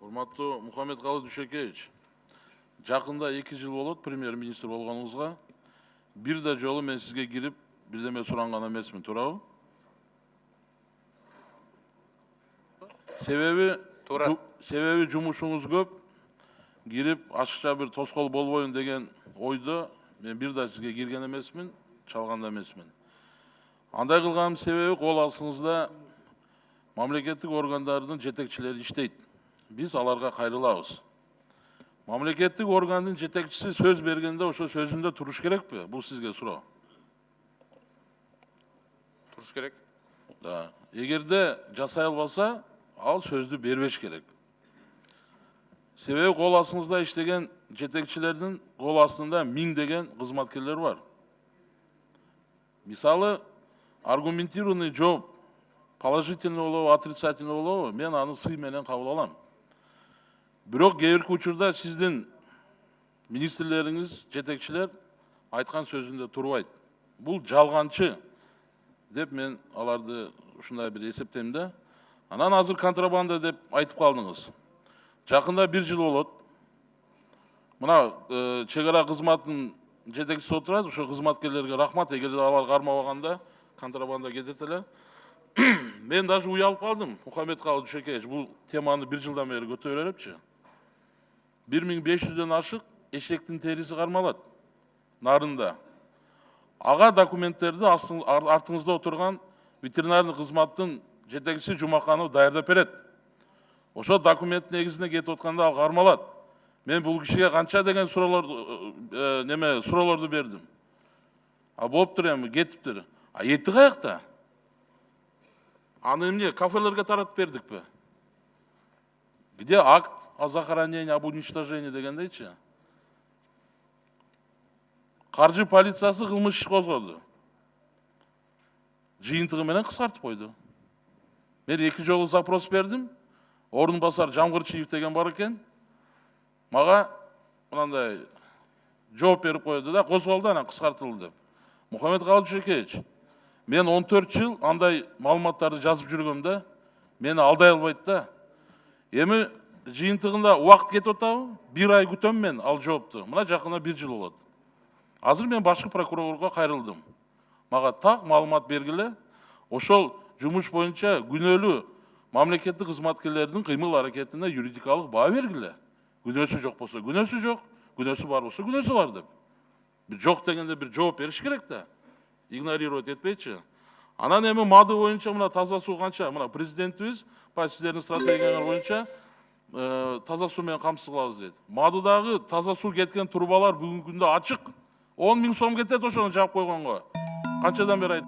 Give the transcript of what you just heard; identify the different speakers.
Speaker 1: Урматтуу Мухаммедкалы Дүйшөкеевич, жакында 2 жыл болот премьер-министр болгонуңузга. Бир да жолу мен сизге кирип, бирдеме суранган эмесмин, туурабы? Себеби жумушуңуз көп, кирип ашыкча бир тоскоол болбойм деген ойдо мен бир да сизге кирген эмесмин, чалган да эмесмин. Андай кылганымдын себеби кол астыңызда мамлекеттик органдардын жетекчилери иштейт. Биз аларга кайрылабыз. Мамлекеттик органдын жетекчиси сөз бергенде ошо сөзүндө туруш керекпи? Бул сизге суроо.
Speaker 2: Туруш керек.
Speaker 1: Да. Эгерде жасай албаса, ал сөздү бербеш керек. Себеби кол астыңызда иштеген жетекчилердин кол астында 1000 деген кызматкерлер бар. Мисалы, аргументированный жооп, положительный болобу, отрицательный болобу, мен аны сый менен кабыл алам. Бирок кээ бирки учурда сиздин министрлериңиз, жетекчилер айткан сөзүндө турбайт. Бул жалганчы деп мен аларды ушундай бир эсептейм да. Анан азыр контрабанда деп айтып калдыңыз. Жакында 1 жыл болот. Мына чек ара кызматынын жетекчиси отурат, ошо кызматкерлерге рахмат, эгерде алар кармабаганда контрабанда кетет эле. Мен даже уялып калдым, Мухаммедкалы Дүйшөкеевич, бул теманы 1 жылдан бери көтөрө берипчи. 1500дөн ашык эшектин териси кармалат нарында. Ага документтерди артыңызда отурган ветеринарный кызматтын жетекчиси Жумаканов даярдап берет. Ошо документ негизинде кетип атканда ал кармалат. Мен бул кишиге канча деген суроолорду бердим. А болуптур эми, кетиптир. А эти каякта? Аны эмне кафелерге таратып бердикпи? Где акт о захоронении, об уничтожении дегендейчи? Каржы полициясы кылмыш иш козгоду. Жыйынтыгы менен кыскартып койду. Мен 2 жолу запрос бердим. Орун басар Жамгырчиев деген бар экен. Мага мындай жооп берип койду да, козголду, анан кыскартылды деп. Мухаммедкалы Дүйшөкеевич, мен 14 жыл андай маалыматтарды жазып жүргөм да, мени алдай албайт да. Эми жыйынтыгында убакыт кетип атабы? 1 ай күтөм мен ал жоопту. Мына жакында 1 жыл болот. Азыр мен башкы прокурорго кайрылдым. Мага так маалымат бергиле. Ошол жумуш боюнча күнөөлүү мамлекеттик кызматкерлердин кыймыл аракетине юридикалык баа бергиле. Күнөөсү жок болсо күнөөсү жок, күнөөсү бар болсо күнөөсү бар деп. Бир жок дегенде бир жооп бериш керек да. Игнорировать этпейчи. Анан эми мады боюнча мына таза суу канча? Мына президентибиз баягы сиздердин стратегияңар боюнча таза суу менен камсыз кылабыз дейт. Мадыдагы таза суу кеткен турбалар бүгүнкү күндө ачык. 10 000 сом кетет ошону жаап койгонго. Канчадан бери